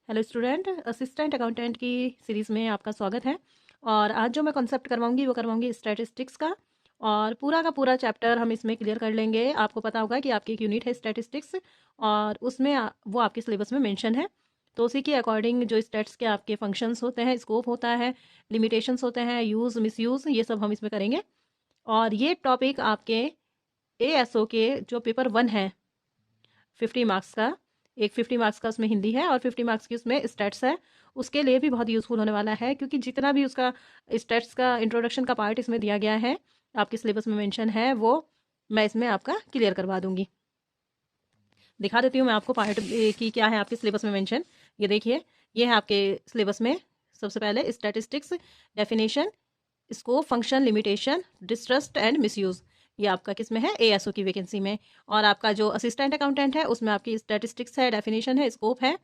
Hello student, assistant accountant की series में आपका स्वागत है। और आज जो मैं कॉन्सेप्ट करवाऊंगी वो करवाऊंगी स्टैटिस्टिक्स का। और पूरा का पूरा चैप्टर हम इसमें क्लियर कर लेंगे। आपको पता होगा कि आपकी एक यूनिट है स्टैटिस्टिक्स, और उसमें वो आपके सिलेबस में मेंशन है। तो उसी के अकॉर्डिंग जो स्टैट्स के आपके फंक्शंस होते हैं, स्कोप होता है, लिमिटेशंस होते हैं, यूज़ मिसयूज़, ये सब हम इसमें करेंगे। और ये टॉपिक आपके ASO के जो पेपर 1 है 50 मार्क्स का, एक 50 मार्क्स का उसमें हिंदी है और 50 मार्क्स की उसमें स्टैट्स है, उसके लिए भी बहुत यूज़फुल होने वाला है। क्योंकि जितना भी उसका स्टैट्स का इंट्रोडक्शन का पार्ट इसमें दिया गया है, आपके सिलेबस में मेंशन है, वो मैं इसमें आपका क्लियर करवा दूंगी। दिखा देती हूँ मैं आपको पार्ट की क्या है आपके सिलेबस में मेंशन। ये देखिए, ये है आपके सिलेबस में। सबसे पहले statistics, definition, scope, function, limitation, distrust and misuse. ये आपका किस में है? ASO की वैकेंसी में। और आपका जो असिस्टेंट अकाउंटेंट है उसमें आपकी स्टैटिस्टिक्स है, डेफिनेशन है, स्कोप है,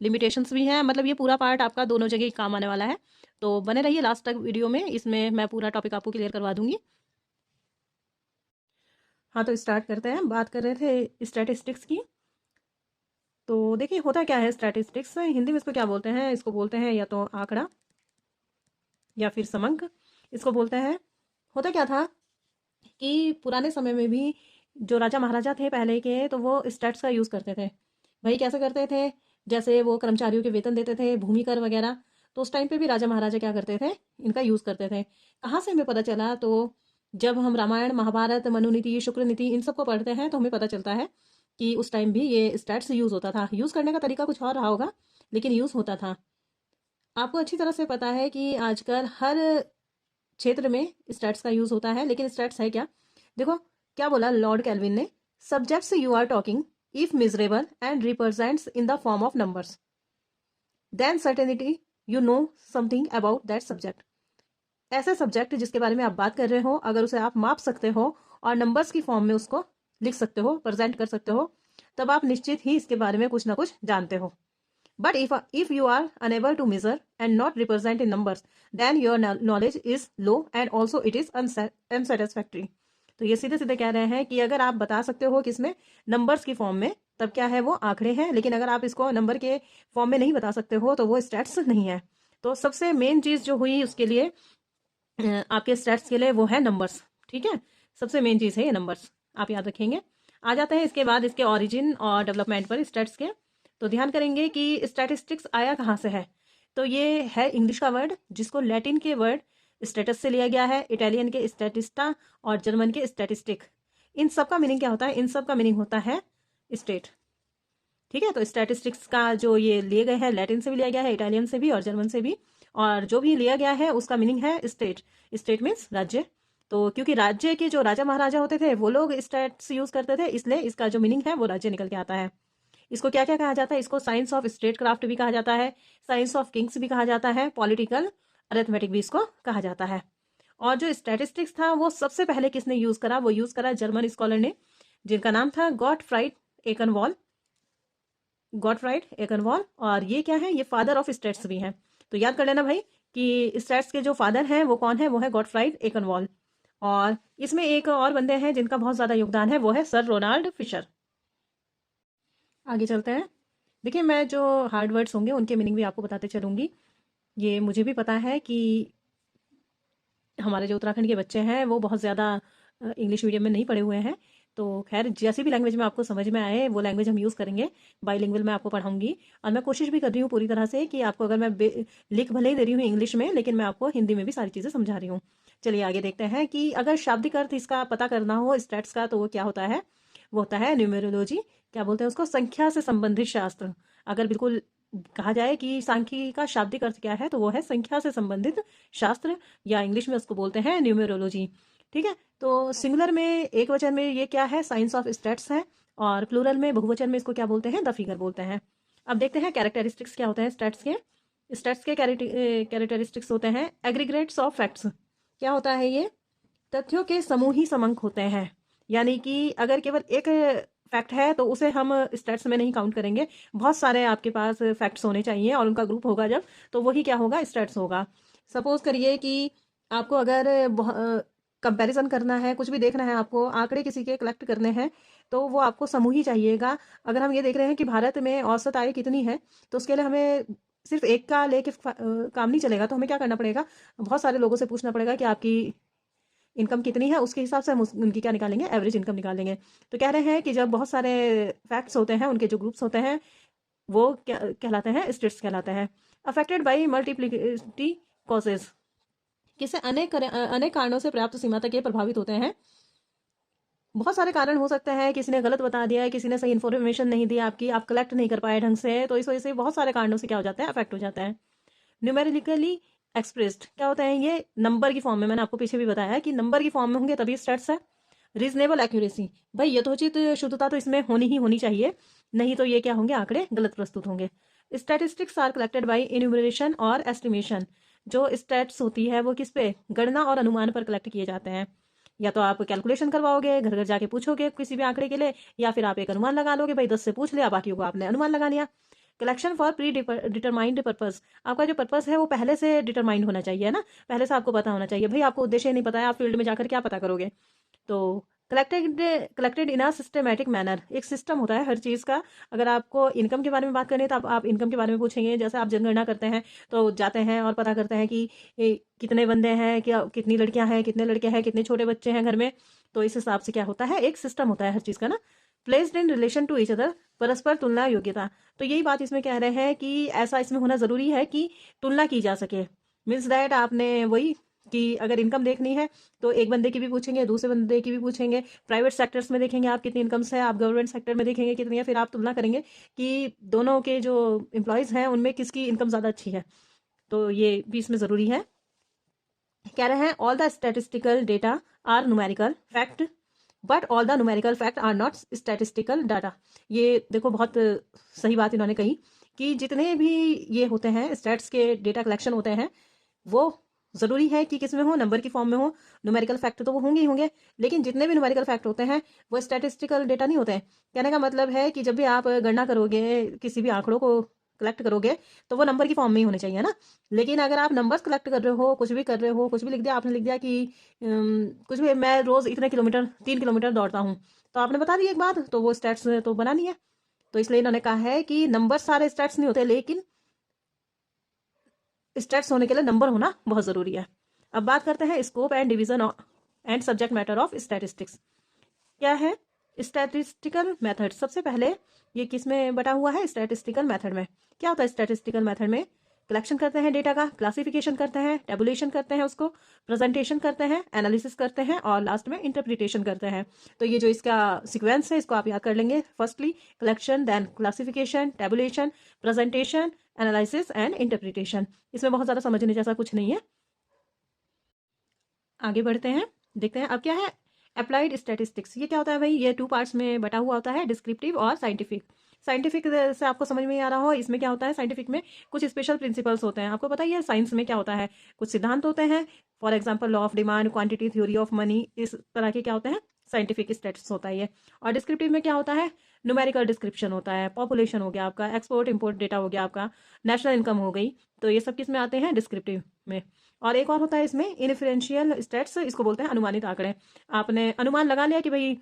लिमिटेशंस भी हैं। मतलब ये पूरा पार्ट आपका दोनों जगह ही काम आने वाला है। तो बने रहिए लास्ट तक वीडियो में, इसमें मैं पूरा टॉपिक आपको क्लियर करवा दूंगी। हाँ, तो स्टार्ट करते हैं। बात कर रहे थे स्टैटिस्टिक्स की। तो देखिए, होता क्या है स्टैटिस्टिक्स? हिंदी में इसको क्या बोलते हैं? इसको बोलते हैं या तो आंकड़ा या फिर समंक, इसको बोलते हैं। होता क्या था कि पुराने समय में भी जो राजा महाराजा थे पहले के, तो वो स्टैट्स का यूज़ करते थे। भाई कैसे करते थे? जैसे वो कर्मचारियों के वेतन देते थे, भूमि कर वगैरह, तो उस टाइम पे भी राजा महाराजा क्या करते थे? इनका यूज़ करते थे। कहाँ से हमें पता चला? तो जब हम रामायण, महाभारत, मनुनीति, शुक्र नीति, इन सबको पढ़ते हैं तो हमें पता चलता है कि उस टाइम भी ये स्टैट्स यूज़ होता था। यूज़ करने का तरीका कुछ और रहा होगा, लेकिन यूज़ होता था। आपको अच्छी तरह से पता है कि आजकल हर क्षेत्र में स्टैट्स का यूज होता है। लेकिन स्टैट्स है क्या? देखो क्या बोला लॉर्ड कैल्विन ने। Subjects you are talking if miserable and represents in the form of numbers, then certainty you know something about that subject. ऐसे सब्जेक्ट जिसके बारे में आप बात कर रहे हो, अगर उसे आप माप सकते हो और नंबर्स की फॉर्म में उसको लिख सकते हो, प्रेजेंट कर सकते हो, तब आप निश्चित ही इसके बारे में कुछ ना कुछ जानते हो। But if you are unable to measure and not represent in numbers, then your knowledge is low and also it is unsatisfactory. तो ये सीधे सीधे कह रहे हैं कि अगर आप बता सकते हो कि इसमें नंबर्स की फॉर्म में, तब क्या है? वो आंकड़े हैं। लेकिन अगर आप इसको नंबर के फॉर्म में नहीं बता सकते हो तो वो स्टैट्स नहीं है। तो सबसे मेन चीज़ जो हुई उसके लिए, आपके स्टैट्स के लिए, वो है नंबर्स। ठीक है, सबसे मेन चीज़ है ये नंबर्स, आप याद रखेंगे। आ जाते हैं इसके बाद इसके ओरिजिन और डेवलपमेंट पर स्टैट्स के। तो ध्यान करेंगे कि स्टैटिस्टिक्स आया कहाँ से है। तो ये है इंग्लिश का वर्ड, जिसको लैटिन के वर्ड स्टेटस से लिया गया है, इटालियन के स्टैटिस्टा और जर्मन के स्टैटिस्टिक। इन सब का मीनिंग क्या होता है? इन सब का मीनिंग होता है स्टेट। ठीक है, तो स्टैटिस्टिक्स का जो ये लिए गए हैं, लैटिन से भी लिया गया है, इटालियन से भी और जर्मन से भी। और जो भी लिया गया है उसका मीनिंग है स्टेट। स्टेट मीन्स राज्य। तो क्योंकि राज्य के जो राजा महाराजा होते थे वो लोग स्टेट्स यूज करते थे, इसलिए इसका जो मीनिंग है वो राज्य निकल के आता है। इसको क्या क्या कहा जाता है? इसको साइंस ऑफ स्टेट क्राफ्ट भी कहा जाता है, साइंस ऑफ किंग्स भी कहा जाता है, पॉलिटिकल अरिथमेटिक भी इसको कहा जाता है। और जो स्टैटिस्टिक्स था वो सबसे पहले किसने यूज करा? वो यूज करा जर्मन स्कॉलर ने, जिनका नाम था गॉटफ्राइड एकेनवॉल। गॉटफ्राइड एकेनवॉल। और ये क्या है? ये फादर ऑफ स्टेट्स भी हैं। तो याद कर लेना भाई कि स्टेट्स के जो फादर हैं वो कौन है? वो है गॉटफ्राइड एकेनवॉल। और इसमें एक और बंदे हैं जिनका बहुत ज्यादा योगदान है, वो है सर रोनाल्ड फिशर। आगे चलते हैं। देखिए, मैं जो हार्ड वर्ड्स होंगे उनके मीनिंग भी आपको बताते चलूंगी। ये मुझे भी पता है कि हमारे जो उत्तराखंड के बच्चे हैं वो बहुत ज़्यादा इंग्लिश मीडियम में नहीं पढ़े हुए हैं। तो खैर, जैसी भी लैंग्वेज में आपको समझ में आए वो लैंग्वेज हम यूज़ करेंगे। बाईलिंगुअल में आपको पढ़ाऊंगी। और मैं कोशिश भी कर रही हूँ पूरी तरह से कि आपको, अगर मैं लिख भले ही दे रही हूँ इंग्लिश में, लेकिन मैं आपको हिंदी में भी सारी चीज़ें समझा रही हूँ। चलिए आगे देखते हैं कि अगर शाब्दिक अर्थ इसका पता करना हो स्टैट्स का, तो वो क्या होता है? वो होता है न्यूमेरोलॉजी। क्या बोलते हैं उसको? संख्या से संबंधित शास्त्र। अगर बिल्कुल कहा जाए कि सांख्यिकी का शाब्दिक अर्थ क्या है, तो वो है संख्या से संबंधित शास्त्र, या इंग्लिश में उसको बोलते हैं न्यूमेरोलॉजी। ठीक है, तो सिंगुलर में, एक वचन में ये क्या है? साइंस ऑफ स्टैट्स है। और प्लूरल में, बहुवचन में, इसको क्या बोलते हैं? द फिगर बोलते हैं। अब देखते हैं कैरेक्टरिस्टिक्स क्या होते हैं स्टैट्स के। स्टैट्स के कैरेक्टरिस्टिक्स होते हैं एग्रीग्रेट्स ऑफ फैक्ट्स। क्या होता है ये? तथ्यों के समूह ही समंक होते हैं। यानी कि अगर केवल एक फैक्ट है तो उसे हम स्टैट्स में नहीं काउंट करेंगे। बहुत सारे आपके पास फैक्ट्स होने चाहिए और उनका ग्रुप होगा जब, तो वही क्या होगा? स्टैट्स होगा। सपोज करिए कि आपको अगर कंपैरिजन करना है, कुछ भी देखना है, आपको आंकड़े किसी के कलेक्ट करने हैं, तो वो आपको समूह ही चाहिएगा। अगर हम ये देख रहे हैं कि भारत में औसत आय कितनी है, तो उसके लिए हमें सिर्फ एक का लेके काम नहीं चलेगा। तो हमें क्या करना पड़ेगा, बहुत सारे लोगों से पूछना पड़ेगा कि आपकी इनकम कितनी है, उसके हिसाब से हम उनकी क्या निकालेंगे, एवरेज इनकम निकालेंगे। तो कह रहे हैं कि जब बहुत सारे फैक्ट्स होते हैं, उनके जो ग्रुप्स होते हैं, वो क्या कहलाते हैं, स्टेट्स कहलाते हैं। अफेक्टेड बाई मल्टीप्लिसिटी कॉजेज, किसे अनेक कारणों से पर्याप्त सीमा तक ये प्रभावित होते हैं। बहुत सारे कारण हो सकते हैं, किसी ने गलत बता दिया है, किसी ने सही इन्फॉर्मेशन नहीं दी आपकी, आप कलेक्ट नहीं कर पाए ढंग से, तो इस वजह से बहुत सारे कारणों से क्या हो जाता है, अफेक्ट हो जाता है। न्यूमेरिकली एक्सप्रेस्ड क्या होता है, ये नंबर की फॉर्म में, मैंने आपको पीछे भी बताया है कि नंबर की फॉर्म में होंगे तभी स्टेट्स है। रीजनेबल एक्यूरेसी, भाई यथोचित शुद्धता तो इसमें होनी ही होनी चाहिए, नहीं तो ये क्या होंगे, आंकड़े गलत प्रस्तुत होंगे। Statistics are collected by enumeration और एस्टिमेशन, जो स्टैट्स होती है वो किस पे, गणना और अनुमान पर कलेक्ट किए जाते हैं। या तो आप कैलकुलेशन करवाओगे, घर घर जाके पूछोगे किसी भी आंकड़े के लिए, या फिर आप एक अनुमान लगा लोगे, भाई 10 से पूछ लिया, बाकी को आपने अनुमान लगा लिया। Collection for pre determined purpose, आपका जो पर्पस है वो पहले से डिटरमाइंड होना चाहिए ना, पहले से आपको पता होना चाहिए। भाई आपको उद्देश्य नहीं पता है, आप फील्ड में जाकर क्या पता करोगे। तो collected in a systematic manner, एक सिस्टम होता है हर चीज़ का। अगर आपको इनकम के बारे में बात करनी है तो आप इनकम के बारे में पूछेंगे, जैसे आप जनगणना करते हैं तो जाते हैं और पता करते हैं कि कितने बंदे हैं, क्या कितनी लड़कियां हैं, कितने लड़के हैं, कितने छोटे बच्चे हैं घर में। तो इस हिसाब से क्या होता है, एक सिस्टम होता है हर चीज़ का ना। Placed in relation to each other, परस्पर तुलना योग्यता, तो यही बात इसमें कह रहे हैं कि ऐसा इसमें होना ज़रूरी है कि तुलना की जा सके। मीन्स दैट आपने वही कि अगर इनकम देखनी है तो एक बंदे की भी पूछेंगे, दूसरे बंदे की भी पूछेंगे, प्राइवेट सेक्टर्स में देखेंगे आप कितनी इनकम्स है, आप गवर्नमेंट सेक्टर में देखेंगे कितनी है, फिर आप तुलना करेंगे कि दोनों के जो एम्प्लॉयज़ हैं उनमें किसकी इनकम ज़्यादा अच्छी है। तो ये भी इसमें ज़रूरी है। कह रहे हैं all the statistical data are numerical fact but all the numerical fact are not statistical data. ये देखो बहुत सही बात इन्होंने कही कि जितने भी ये होते हैं स्टैट्स के डेटा कलेक्शन होते हैं, वो ज़रूरी है कि किस में हो, नंबर की फॉर्म में हो। न्यूमेरिकल फैक्ट तो वो होंगे ही होंगे, लेकिन जितने भी न्यूमेरिकल फैक्ट होते हैं वो स्टैटिस्टिकल डेटा नहीं होते हैं। कहने का मतलब है कि जब भी आप गणना करोगे, किसी भी आंकड़ों को कलेक्ट करोगे, तो वो नंबर की फॉर्म में ही होने चाहिए ना। लेकिन अगर आप नंबर्स कलेक्ट कर रहे हो, कुछ भी कर रहे हो, कुछ भी लिख दिया आपने, लिख दिया कि कुछ भी, मैं रोज़ इतने किलोमीटर 3 किलोमीटर दौड़ता हूँ, तो आपने बता दी एक बात, तो वो स्टैट्स तो बनानी है। तो इसलिए इन्होंने कहा है कि नंबर सारे स्टैट्स नहीं होते, लेकिन स्टैट्स होने के लिए नंबर होना बहुत ज़रूरी है। अब बात करते हैं scope and division and subject matter of statistics. क्या है स्टैटिस्टिकल मेथड, सबसे पहले ये किस में बटा हुआ है, स्टैटिस्टिकल मेथड में। क्या होता है स्टैटिस्टिकल मेथड में, कलेक्शन करते हैं डेटा का, क्लासिफिकेशन करते हैं, टेबुलेशन करते हैं, उसको प्रेजेंटेशन करते हैं, एनालिसिस करते हैं, और लास्ट में इंटरप्रिटेशन करते हैं। तो ये जो इसका सीक्वेंस है इसको आप याद कर लेंगे। Firstly collection, then classification, tabulation, presentation, analysis and interpretation. इसमें बहुत ज़्यादा समझने जैसा कुछ नहीं है। आगे बढ़ते हैं, देखते हैं अब क्या है अप्लाइड स्टैटिस्टिक्स। ये क्या होता है भाई, ये 2 पार्ट्स में बटा हुआ होता है, डिस्क्रिप्टिव और साइंटिफिक। साइंटिफिक से आपको समझ में आ रहा हो, इसमें क्या होता है, साइंटिफिक में कुछ स्पेशल प्रिंसिपल्स होते हैं। आपको पता ही है साइंस में क्या होता है, कुछ सिद्धांत होते हैं, for example law of demand, quantity theory of money, इस तरह के क्या होते हैं, साइंटिफिक स्टैटिस्टिक्स होता है ये। और डिस्क्रिप्टिव में क्या होता है, न्यूमेरिकल डिस्क्रिप्शन होता है, पॉपुलेशन हो गया आपका, एक्सपोर्ट इंपोर्ट डेटा हो गया आपका, नेशनल इनकम हो गई। तो ये सब किस में आते हैं, डिस्क्रिप्टिव में। और एक और होता है इसमें इन्फ्लुएंशियल स्टेट्स, इसको बोलते हैं अनुमानित आंकड़े। आपने अनुमान लगा लिया कि भाई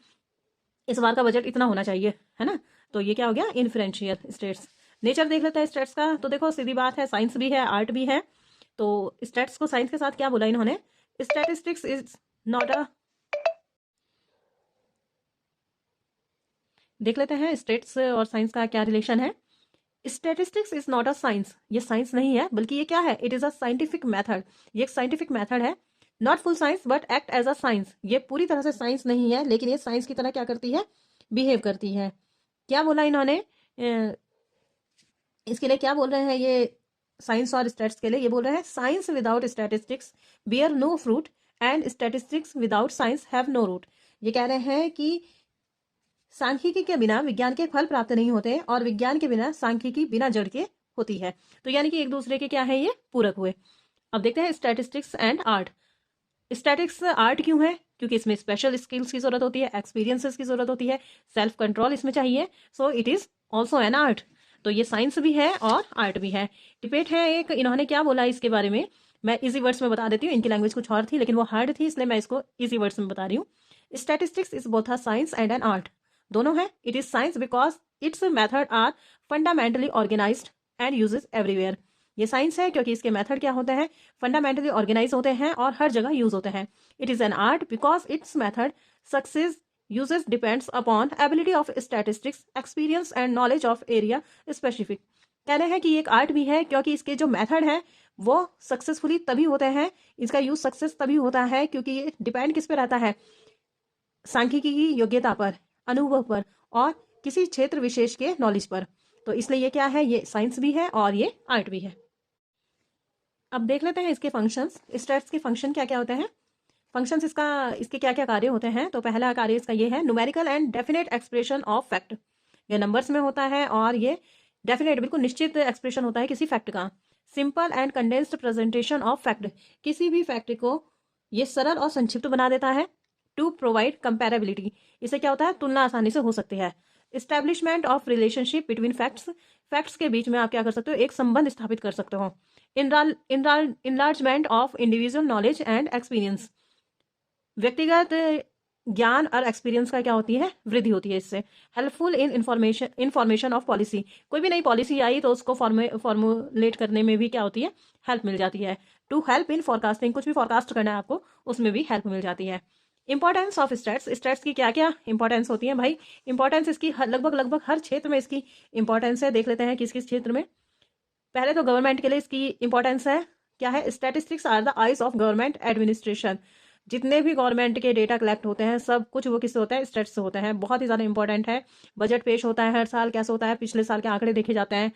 इस बार का बजट इतना होना चाहिए, है ना, तो ये क्या हो गया, इन्फ्लुएंशियल स्टेट्स। नेचर देख लेता है स्टेट्स का, तो देखो सीधी बात है, साइंस भी है, आर्ट भी है। तो स्टेट्स को साइंस के साथ क्या बोला इन्होंने, स्टैटिस्टिक्स इज नॉट अ, देख लेते हैं स्टेट्स और साइंस का क्या रिलेशन है। Statistics is not a science, ये साइंस नहीं है, बल्कि ये क्या है, it is a scientific method. ये एक साइंटिफिक मेथड है, not full science but act as a science. ये पूरी तरह से साइंस नहीं है, लेकिन ये साइंस की तरह क्या करती है, बिहेव करती है। क्या बोला इन्होंने, इसके लिए क्या बोल रहे हैं ये, साइंस और स्टैट्स के लिए ये बोल रहे हैं, science without statistics bear no fruit and statistics without science have no root. ये कह रहे हैं कि सांख्यिकी के बिना विज्ञान के फल प्राप्त नहीं होते, और विज्ञान के बिना सांख्यिकी बिना जड़ के होती है। तो यानी कि एक दूसरे के क्या है, ये पूरक हुए। अब देखते हैं statistics and art. Statics art क्यों है, क्योंकि इसमें स्पेशल स्किल्स की जरूरत होती है, एक्सपीरियंसेस की जरूरत होती है, सेल्फ कंट्रोल इसमें चाहिए, so it is also an art. तो ये साइंस भी है और आर्ट भी है। डिबेट है एक, इन्होंने क्या बोला इसके बारे में, मैं इजी वर्ड्स में बता देती हूँ, इनकी लैंग्वेज कुछ और थी लेकिन वो हार्ड थी, इसलिए मैं इसको इजी वर्ड्स में बता रही हूँ। Statistics is both a science and an art, दोनों है। It is science because its method are fundamentally organised and uses everywhere. ये साइंस है क्योंकि इसके मेथड क्या होते हैं, फंडामेंटली ऑर्गेनाइज होते हैं और हर जगह यूज होते हैं। It is an art because its method success uses depends upon ability of statistics experience and knowledge of area specific. कहना है कि ये एक आर्ट भी है क्योंकि इसके जो मेथड है वो सक्सेसफुली तभी होते हैं, इसका यूज सक्सेस तभी होता है क्योंकि ये डिपेंड किस पे रहता है, सांख्यिकी की योग्यता पर, अनुभव पर और किसी क्षेत्र विशेष के नॉलेज पर। तो इसलिए ये क्या है, ये साइंस भी है और ये आर्ट भी है। अब देख लेते हैं इसके फंक्शंस। स्टैट्स के फंक्शन क्या क्या होते हैं, फंक्शंस इसके क्या क्या कार्य होते हैं। तो पहला कार्य इसका ये है, numerical and definite expression of fact. ये नंबर्स में होता है और ये डेफिनेट बिल्कुल निश्चित एक्सप्रेशन होता है किसी फैक्ट का। Simple and condensed presentation of fact, किसी भी फैक्ट को ये सरल और संक्षिप्त बना देता है। टू प्रोवाइड कंपेरेबिलिटी, इससे क्या होता है, तुलना आसानी से हो सकती है। Establishment of relationship between facts, facts के बीच में आप क्या कर सकते हो, एक संबंध स्थापित कर सकते हो। Enlargement of individual knowledge and experience, व्यक्तिगत ज्ञान और एक्सपीरियंस का क्या होती है, वृद्धि होती है इससे। Helpful in information of policy, कोई भी नई पॉलिसी आई तो उसको फॉर्मुलेट करने में भी क्या होती है, हेल्प मिल जाती है। टू हेल्प इन फोरकास्टिंग, कुछ भी फोरकास्ट करना है आपको उसमें भी हेल्प मिल जाती है। इंपॉर्टेंस ऑफ स्टैट्स, स्टैट्स की क्या क्या इंपॉर्टेंस होती है भाई, इंपॉर्टेंस इसकी लगभग हर क्षेत्र में इसकी इंपॉर्टेंस है। देख लेते हैं किस किस क्षेत्र में। पहले तो गवर्नमेंट के लिए इसकी इंपॉर्टेंस है, क्या है, statistics are the eyes of government administration. जितने भी गवर्नमेंट के डेटा कलेक्ट होते हैं सब कुछ वो किससे होता है, स्टैट्स से होता है। बहुत ही ज़्यादा इंपॉर्टेंट है। बजट पेश होता है हर साल, कैसे होता है, पिछले साल के आंकड़े देखे जाते हैं।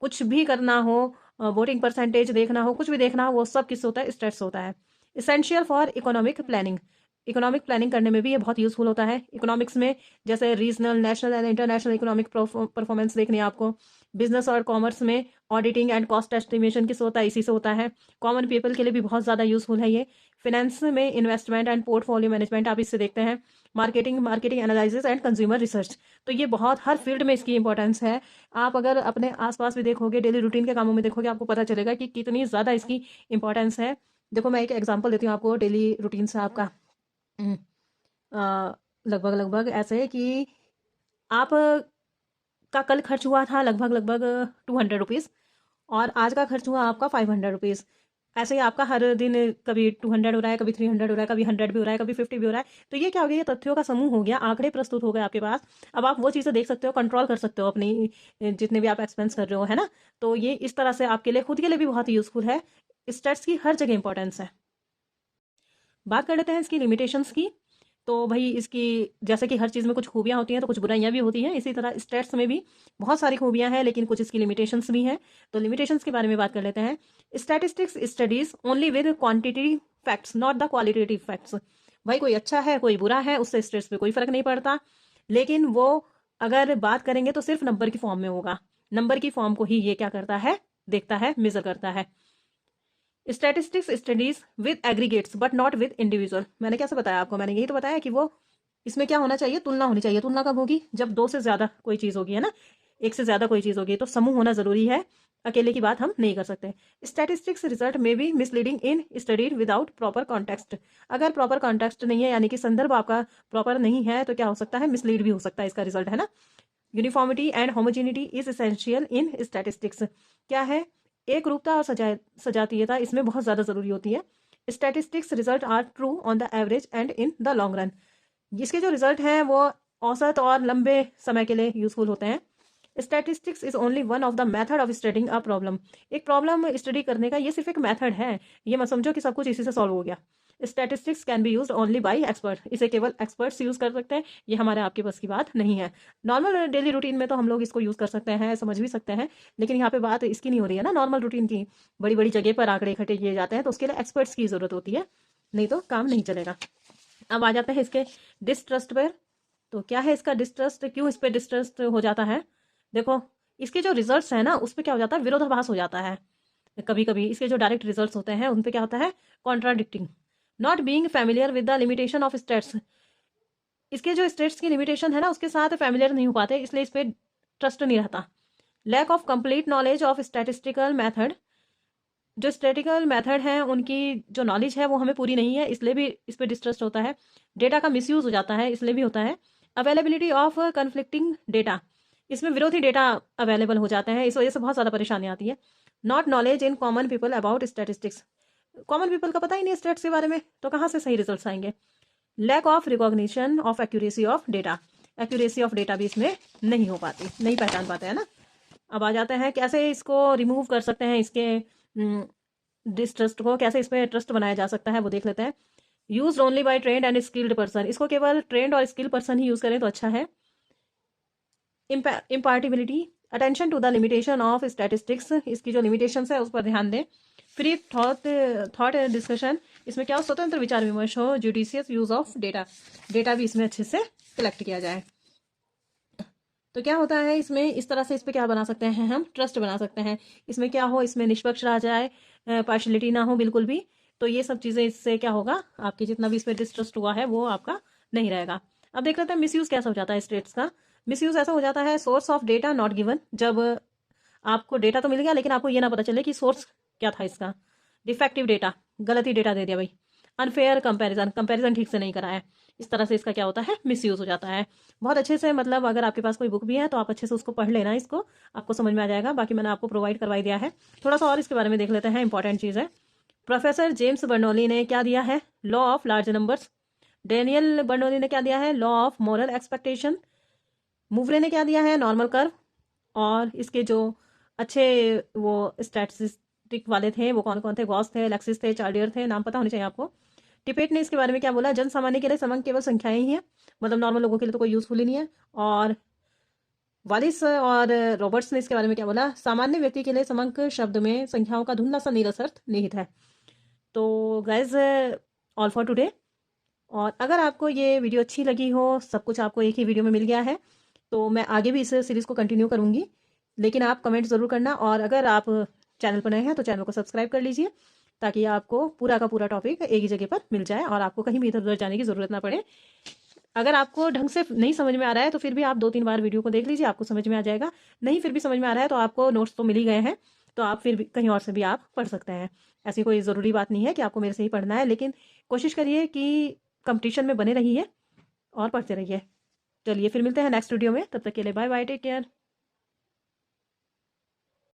कुछ भी करना हो, वोटिंग परसेंटेज देखना हो, कुछ भी देखना हो, वो सब किससे होता है, स्टैट्स होता है। Essential for economic planning, economic planning करने में भी ये बहुत यूजफुल होता है। इकोनॉमिक्स में जैसे regional, national and international economic performance देखनी है आपको। बिजनेस और कॉमर्स में ऑडिटिंग एंड कॉस्ट एस्टिमेशन किस होता है, इसी से होता है। कॉमन पीपल के लिए भी बहुत ज़्यादा यूजफुल है ये। फिनेंस में इन्वेस्टमेंट एंड पोर्टफोलियो मैनेजमेंट आप इससे देखते हैं। Marketing analysis and consumer research, तो ये बहुत हर फील्ड में इसकी इंपॉर्टेंस है। आप अगर अपने आसपास भी देखोगे, डेली रूटीन के कामों में देखोगे, आपको पता चलेगा कि कितनी ज़्यादा इसकी इंपॉर्टेंस है। देखो मैं एक एग्जांपल देती हूँ आपको डेली रूटीन से आपका। लगभग ऐसे कि आप का कल खर्च हुआ था लगभग 200 रुपीज़ और आज का खर्च हुआ आपका 500 रुपीज़। ऐसे ही आपका हर दिन कभी 200 हो रहा है, कभी 300 हो रहा है, कभी 100 भी हो रहा है, कभी 50 भी हो रहा है। तो ये क्या हो गया, ये तथ्यों का समूह हो गया, आंकड़े प्रस्तुत हो गए आपके पास। अब आप वो चीज़ें देख सकते हो, कंट्रोल कर सकते हो अपनी जितने भी आप एक्सपेंस कर रहे हो, है ना। तो ये इस तरह से आपके लिए, खुद के लिए भी बहुत यूजफुल है। स्टैट्स की हर जगह इंपॉर्टेंस है। बात कर लेते हैं इसकी लिमिटेशंस की। तो भाई इसकी जैसे कि हर चीज़ में कुछ खूबियाँ होती हैं तो कुछ बुराइयाँ भी होती हैं, इसी तरह स्टैट्स में भी बहुत सारी खूबियाँ हैं लेकिन कुछ इसकी लिमिटेशंस भी हैं। तो लिमिटेशंस के बारे में बात कर लेते हैं। Statistics studies only with quantity facts not the qualitative facts. भाई कोई अच्छा है कोई बुरा है, उससे स्टैट्स पे कोई फर्क नहीं पड़ता, लेकिन वो अगर बात करेंगे तो सिर्फ नंबर की फॉर्म में होगा। नंबर की फॉर्म को ही ये क्या करता है, देखता है, मेजर करता है। Statistics studies with aggregates but not with individual. मैंने कैसे बताया आपको, मैंने यही तो बताया कि वो इसमें क्या होना चाहिए, तुलना होनी चाहिए। तुलना कब होगी, जब दो से ज्यादा कोई चीज होगी, है ना, एक से ज्यादा कोई चीज होगी, तो समूह होना जरूरी है, अकेले की बात हम नहीं कर सकते। स्टैटिस्टिक्स रिजल्ट में भी मिसलीडिंग इन स्टडीड विदाउट प्रॉपर कॉन्टेक्स्ट। अगर प्रॉपर कॉन्टेक्स्ट नहीं है, यानी कि संदर्भ आपका प्रॉपर नहीं है, तो क्या हो सकता है, मिसलीड भी हो सकता है इसका रिजल्ट, है ना। Uniformity and homogeneity is essential in statistics. क्या है, एक रूपता और सजातीयता इसमें बहुत ज़्यादा ज़रूरी होती है। Statistics result are true on the average and in the long run. इसके जो रिजल्ट हैं वो औसत और लंबे समय के लिए यूजफुल होते हैं। Statistics is only one of the method of studying a problem. एक प्रॉब्लम स्टडी करने का ये सिर्फ एक मेथड है, ये मत समझो कि सब कुछ इसी से सॉल्व हो गया। Statistics can be use only by expert, इसे केवल एक्सपर्ट्स यूज कर सकते हैं, ये हमारे आपके बस की बात नहीं है। नॉर्मल डेली रूटीन में तो हम लोग इसको यूज कर सकते हैं, समझ भी सकते हैं, लेकिन यहाँ पे बात इसकी नहीं हो रही है ना, नॉर्मल रूटीन की। बड़ी बड़ी जगह पर आंकड़े इकट्ठे किए जाते हैं तो उसके लिए एक्सपर्ट्स की जरूरत होती है, नहीं तो काम नहीं चलेगा। अब आ जाते हैं इसके डिस्ट्रस्ट पर। तो क्या है इसका डिस्ट्रस्ट, क्यों इस पर डिस्ट्रस्ट हो जाता है। देखो इसके जो रिजल्ट्स हैं ना, उस पर क्या हो जाता है, विरोधाभास हो जाता है। कभी कभी इसके जो डायरेक्ट रिजल्ट्स होते हैं उन पे क्या होता है, contradicting. Not being familiar with the limitation of states. इसके जो स्टेट्स की लिमिटेशन है ना उसके साथ फैमिलियर नहीं हो पाते, इसलिए इस पर ट्रस्ट नहीं रहता। Lack of complete knowledge of statistical method. जो स्टैटिकल मेथड हैं उनकी जो नॉलेज है वो हमें पूरी नहीं है, इसलिए भी इस पर डिस्ट्रस्ट होता है। डेटा का मिसयूज हो जाता है, इसलिए भी होता है। अवेलेबिलिटी ऑफ कन्फ्लिक्टिंग डेटा, इसमें विरोधी डेटा अवेलेबल हो जाते हैं, इस वजह से बहुत ज़्यादा परेशानी आती है। Not knowledge in common people about statistics, common people का पता ही नहीं स्टेट्स के बारे में, तो कहाँ से सही रिजल्ट्स आएंगे। Lack of recognition of accuracy of data, accuracy of data भी इसमें नहीं हो पाती, नहीं पहचान पाते हैं ना। अब आ जाते हैं कैसे इसको रिमूव कर सकते हैं, इसके डिस्ट्रस्ट को कैसे इस पर ट्रस्ट बनाया जा सकता है, वो देख लेते हैं। Use only by trend and skilled person, इसको केवल ट्रेंड और स्किल्ड पर्सन ही यूज करें तो अच्छा है। Impartiality, attention to the limitation of statistics, इसकी जो लिमिटेशंस है उस पर ध्यान दें। फ्री थॉट डिस्कशन, इसमें क्या हो, स्वतंत्र विचार विमर्श हो। Judicious use of data, data भी इसमें अच्छे से कलेक्ट किया जाए। तो क्या होता है इसमें, इस तरह से इस पे क्या बना सकते हैं, हम ट्रस्ट बना सकते हैं। इसमें क्या हो, इसमें निष्पक्ष रह जाए, पार्शलिटी ना हो बिल्कुल भी। तो ये सब चीज़ें, इससे क्या होगा, आपकी जितना भी इस पर डिस्ट्रस्ट हुआ है वो आपका नहीं रहेगा। अब देख लेते हैं मिसयूज कैसा हो जाता है स्टेट्स का। मिसयूज ऐसा हो जाता है, source of data not given, जब आपको डेटा तो मिल गया लेकिन आपको ये ना पता चले कि सोर्स क्या था इसका। डिफेक्टिव डेटा, गलत ही डेटा दे दिया भाई। अनफेयर कंपैरिजन, कंपैरिजन ठीक से नहीं कराया, इस तरह से इसका क्या होता है, मिसयूज हो जाता है। बहुत अच्छे से, मतलब अगर आपके पास कोई बुक भी है तो आप अच्छे से उसको पढ़ लेना, इसको आपको समझ में आ जाएगा। बाकी मैंने आपको प्रोवाइड करवाई दिया है। थोड़ा सा और इसके बारे में देख लेते हैं, इंपॉर्टेंट चीज़ है। प्रोफेसर जेम्स बर्नौली ने क्या दिया है, law of large numbers. Daniel Bernoulli ने क्या दिया है, लॉ ऑफ मॉरल एक्सपेक्टेशन। मूवरे ने क्या दिया है, नॉर्मल कर्व। और इसके जो अच्छे वो स्टैटिस्टिक वाले थे वो कौन कौन थे, गॉस थे, लेक्सिस थे, चार्डियर थे, नाम पता होने चाहिए आपको। टिपेट ने इसके बारे में क्या बोला, जन सामान्य के लिए समंक केवल संख्याएं ही हैं, मतलब नॉर्मल लोगों के लिए तो कोई यूजफुल ही नहीं है। और वालिस और रॉबर्ट्स ने इसके बारे में क्या बोला, सामान्य व्यक्ति के लिए समंक शब्द में संख्याओं का धुंधला सा नीरस अर्थ निहित है। तो गाइज, ऑल फॉर टुडे। और अगर आपको ये वीडियो अच्छी लगी हो, सब कुछ आपको एक ही वीडियो में मिल गया है, तो मैं आगे भी इस सीरीज़ को कंटिन्यू करूँगी। लेकिन आप कमेंट ज़रूर करना, और अगर आप चैनल पर नए हैं तो चैनल को सब्सक्राइब कर लीजिए, ताकि आपको पूरा का पूरा टॉपिक एक ही जगह पर मिल जाए और आपको कहीं भी इधर उधर जाने की ज़रूरत ना पड़े। अगर आपको ढंग से नहीं समझ में आ रहा है तो फिर भी आप 2-3 बार वीडियो को देख लीजिए, आपको समझ में आ जाएगा। नहीं फिर भी समझ में आ रहा है तो आपको नोट्स तो मिल ही गए हैं, तो आप फिर भी कहीं और से भी आप पढ़ सकते हैं। ऐसी कोई ज़रूरी बात नहीं है कि आपको मेरे से ही पढ़ना है, लेकिन कोशिश करिए कि कंपटीशन में बने रहिए और पढ़ते रहिए। चलिए फिर मिलते हैं नेक्स्ट वीडियो में, तब तक के लिए बाय बाय, टेक केयर।